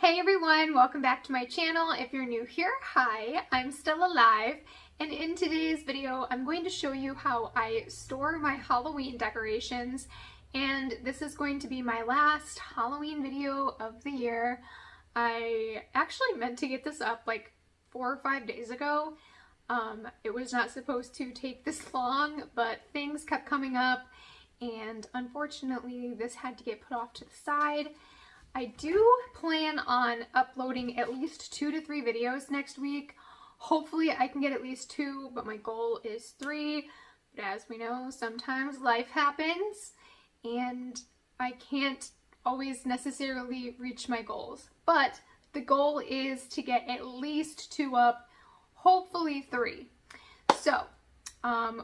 Hey everyone, welcome back to my channel. If you're new here, hi, I'm still alive, and in today's video I'm going to show you how I store my Halloween decorations, and this is going to be my last Halloween video of the year. I actually meant to get this up like 4 or 5 days ago. It was not supposed to take this long, but things kept coming up and unfortunately this had to get put off to the side. I do plan on uploading at least 2 to 3 videos next week. Hopefully I can get at least 2, but my goal is 3. But as we know, sometimes life happens and I can't always necessarily reach my goals. But the goal is to get at least 2 up, hopefully 3. So,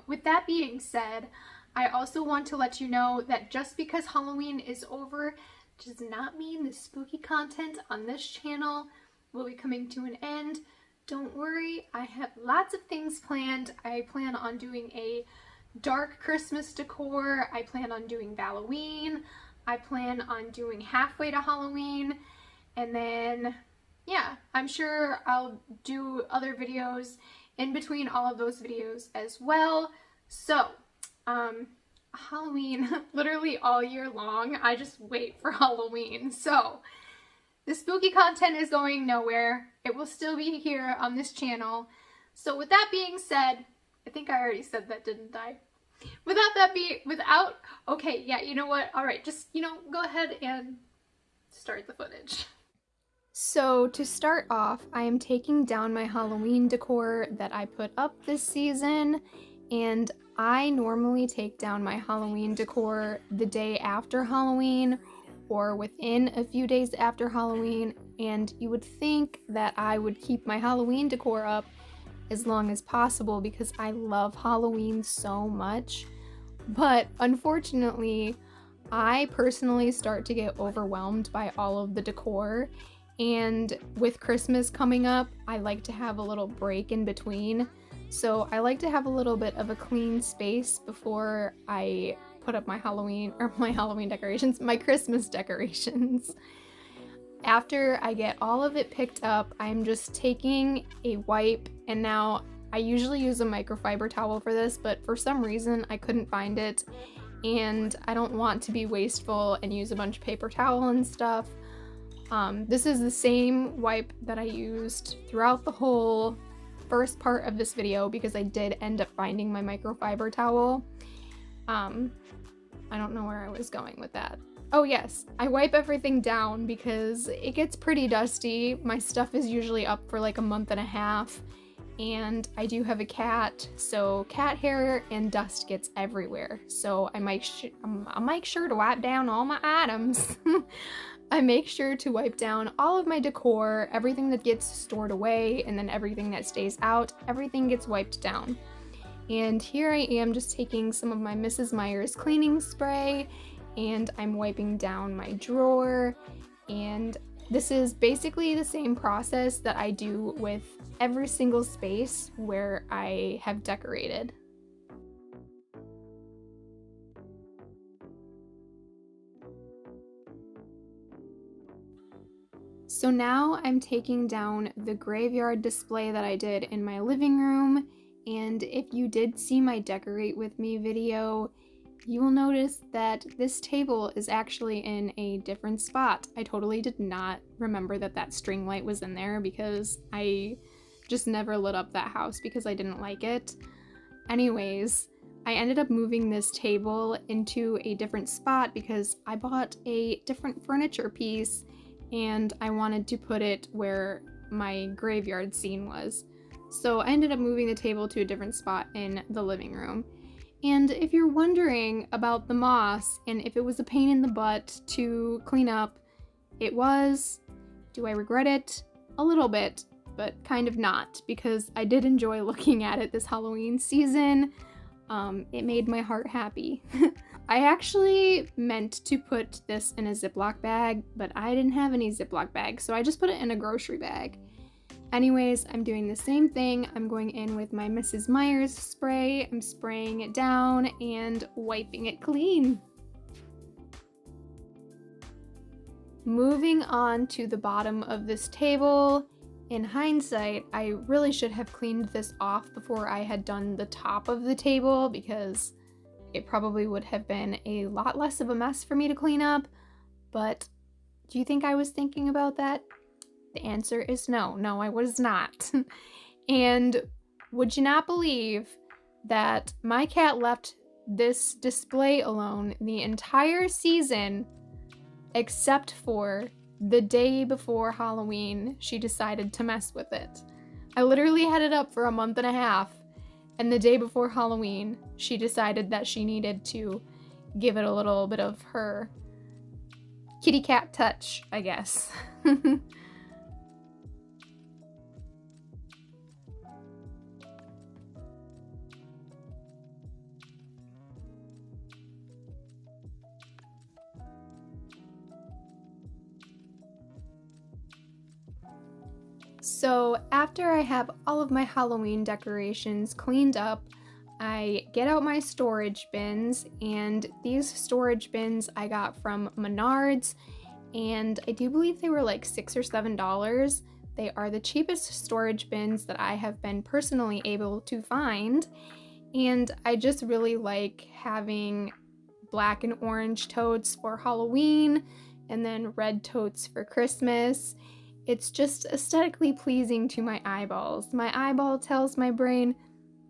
with that being said, I also want to let you know that just because Halloween is over does not mean the spooky content on this channel will be coming to an end. Don't worry, I have lots of things planned. I plan on doing a dark Christmas decor. I plan on doing Halloween. I plan on doing halfway to Halloween. And then, yeah, I'm sure I'll do other videos in between all of those videos as well. So, Halloween, literally all year long, I just wait for Halloween. So, the spooky content is going nowhere. It will still be here on this channel. So with that being said, I think I already said that, didn't I? Okay, yeah, you know what? Alright, just, go ahead and start the footage. So to start off, I am taking down my Halloween decor that I put up this season, and I normally take down my Halloween decor the day after Halloween or within a few days after Halloween, and you would think that I would keep my Halloween decor up as long as possible because I love Halloween so much. But unfortunately, I personally start to get overwhelmed by all of the decor, and with Christmas coming up, I like to have a little break in between. So I like to have a little bit of a clean space before I put up my Christmas decorations. After I get all of it picked up, I'm just taking a wipe, and now I usually use a microfiber towel for this, but for some reason I couldn't find it, and I don't want to be wasteful and use a bunch of paper towel and stuff. This is the same wipe that I used throughout the whole first part of this video because I did end up finding my microfiber towel. I don't know where I was going with that. Oh yes, I wipe everything down because it gets pretty dusty. My stuff is usually up for like a month and a half, and I do have a cat, so cat hair and dust gets everywhere. So I make sure to wipe down all my items. I make sure to wipe down all of my decor, everything that gets stored away, and then everything that stays out, everything gets wiped down. And here I am just taking some of my Mrs. Meyer's cleaning spray, and I'm wiping down my drawer, and this is basically the same process that I do with every single space where I have decorated. So now I'm taking down the graveyard display that I did in my living room, and if you did see my decorate with me video, you will notice that this table is actually in a different spot. I totally did not remember that that string light was in there because I just never lit up that house because I didn't like it. Anyways, I ended up moving this table into a different spot because I bought a different furniture piece and I wanted to put it where my graveyard scene was. So I ended up moving the table to a different spot in the living room. And if you're wondering about the moss and if it was a pain in the butt to clean up, it was. Do I regret it? A little bit, but kind of not, because I did enjoy looking at it this Halloween season. It made my heart happy. I actually meant to put this in a Ziploc bag, but I didn't have any Ziploc bags, so I just put it in a grocery bag. Anyways, I'm doing the same thing. I'm going in with my Mrs. Meyer's spray. I'm spraying it down and wiping it clean. Moving on to the bottom of this table, in hindsight, I really should have cleaned this off before I had done the top of the table because it probably would have been a lot less of a mess for me to clean up. But do you think I was thinking about that? The answer is no. No, I was not. And would you not believe that my cat left this display alone the entire season except for the day before Halloween, she decided to mess with it. I literally had it up for a month and a half, and the day before Halloween, she decided that she needed to give it a little bit of her kitty cat touch, I guess. So after I have all of my Halloween decorations cleaned up, I get out my storage bins, and these storage bins I got from Menards, and I do believe they were like $6 or $7. They are the cheapest storage bins that I have been personally able to find, and I just really like having black and orange totes for Halloween and then red totes for Christmas. It's just aesthetically pleasing to my eyeballs. My eyeball tells my brain,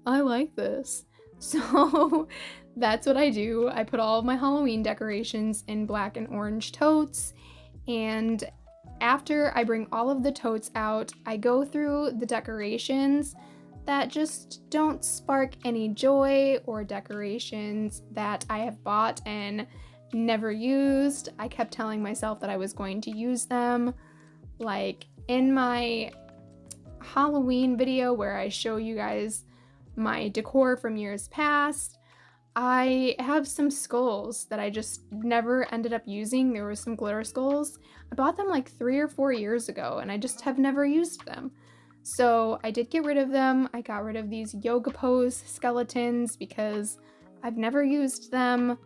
I like this. So that's what I do. I put all of my Halloween decorations in black and orange totes, and after I bring all of the totes out, I go through the decorations that just don't spark any joy, or decorations that I have bought and never used. I kept telling myself that I was going to use them. Like in my Halloween video where I show you guys my decor from years past, I have some skulls that I just never ended up using. There were some glitter skulls. I bought them like 3 or 4 years ago and I just have never used them. So I did get rid of them. I got rid of these yoga pose skeletons because I've never used them.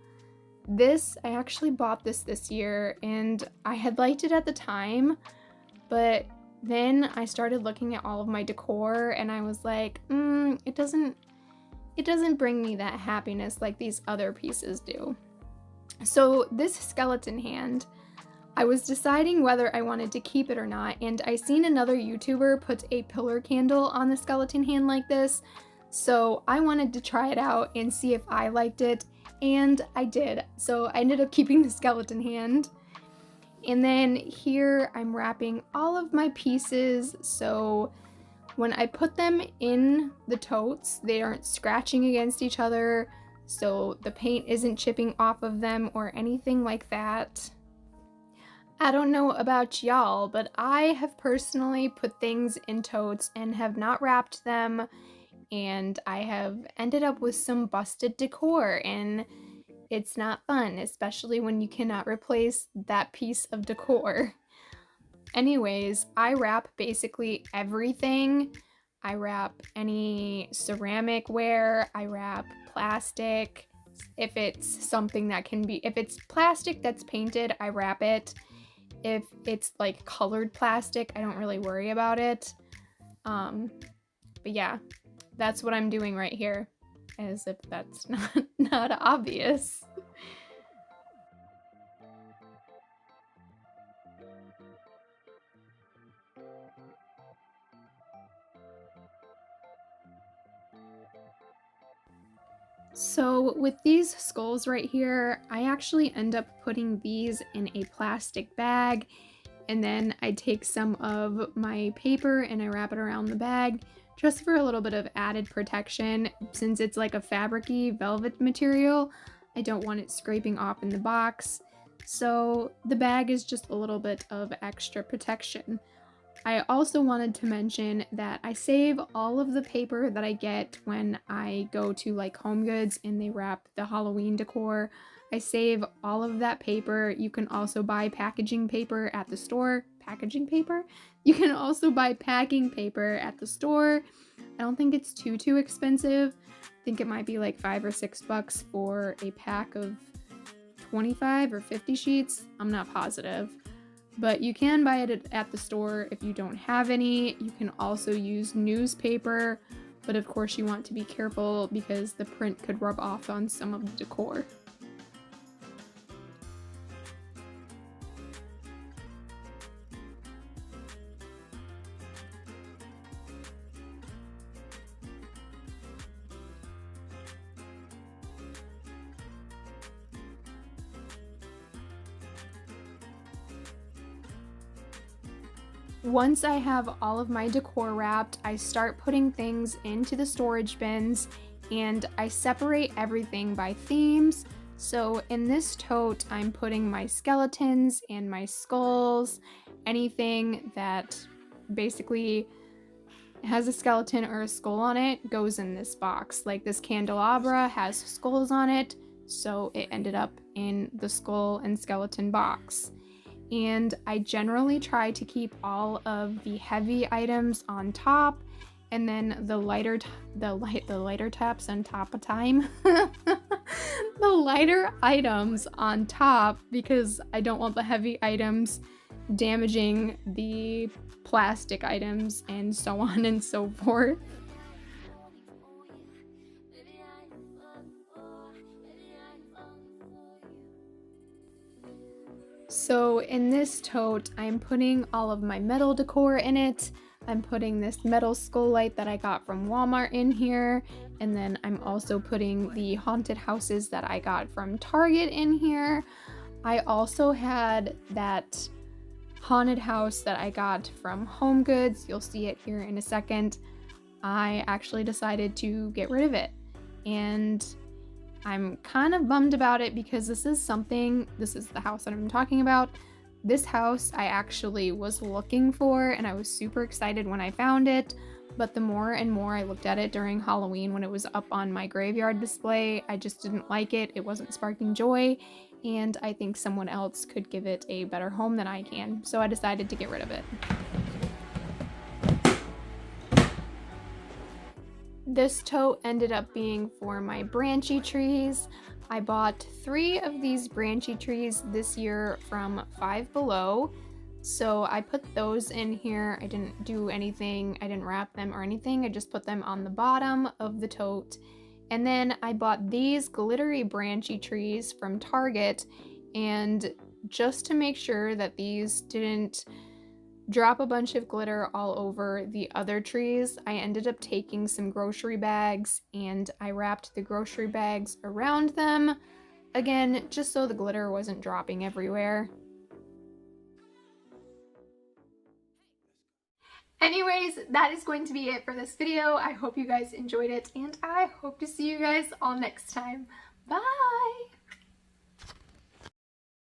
I actually bought this year and I had liked it at the time, but then I started looking at all of my decor and I was like, it doesn't bring me that happiness like these other pieces do. So this skeleton hand, I was deciding whether I wanted to keep it or not, and I seen another YouTuber put a pillar candle on the skeleton hand like this, so I wanted to try it out and see if I liked it, and I did. So I ended up keeping the skeleton hand. And then here I'm wrapping all of my pieces, so when I put them in the totes, they aren't scratching against each other, so the paint isn't chipping off of them or anything like that. I don't know about y'all, but I have personally put things in totes and have not wrapped them, and I have ended up with some busted decor, and it's not fun, especially when you cannot replace that piece of decor. Anyways, I wrap basically everything. I wrap any ceramic ware, I wrap plastic. If it's something that can be, if it's plastic that's painted, I wrap it. If it's like colored plastic, I don't really worry about it. But yeah, that's what I'm doing right here, as if that's not obvious. So with these skulls right here, I actually end up putting these in a plastic bag, and then I take some of my paper and I wrap it around the bag just for a little bit of added protection. Since it's like a fabric-y velvet material, I don't want it scraping off in the box, so the bag is just a little bit of extra protection. I also wanted to mention that I save all of the paper that I get when I go to like Home Goods and they wrap the Halloween decor. I save all of that paper. You can also buy packaging paper at the store. Packaging paper? You can also buy packing paper at the store. I don't think it's too expensive. I think it might be like $5 or $6 for a pack of 25 or 50 sheets. I'm not positive. but you can buy it at the store if you don't have any. You can also use newspaper, but of course you want to be careful because the print could rub off on some of the decor. Once I have all of my decor wrapped, I start putting things into the storage bins and I separate everything by themes. So in this tote, I'm putting my skeletons and my skulls, anything that basically has a skeleton or a skull on it goes in this box. Like this candelabra has skulls on it, so it ended up in the skull and skeleton box. And I generally try to keep all of the heavy items on top, and then the lighter taps on top of time. The lighter items on top, because I don't want the heavy items damaging the plastic items and so on and so forth. So in this tote, I'm putting all of my metal decor in it. I'm putting this metal skull light that I got from Walmart in here. And then I'm also putting the haunted houses that I got from Target in here. I also had that haunted house that I got from Home Goods. You'll see it here in a second. I actually decided to get rid of it. And I'm kind of bummed about it because this is the house that I'm talking about. This house I actually was looking for and I was super excited when I found it, but the more and more I looked at it during Halloween when it was up on my graveyard display, I just didn't like it. It wasn't sparking joy, and I think someone else could give it a better home than I can, so I decided to get rid of it. This tote ended up being for my branchy trees. I bought 3 of these branchy trees this year from Five Below. So I put those in here. I didn't do anything. I didn't wrap them or anything. I just put them on the bottom of the tote. And then I bought these glittery branchy trees from Target. And just to make sure that these didn't drop a bunch of glitter all over the other trees, I ended up taking some grocery bags and I wrapped the grocery bags around them, again, just so the glitter wasn't dropping everywhere. Anyways, that is going to be it for this video. I hope you guys enjoyed it and I hope to see you guys all next time. Bye!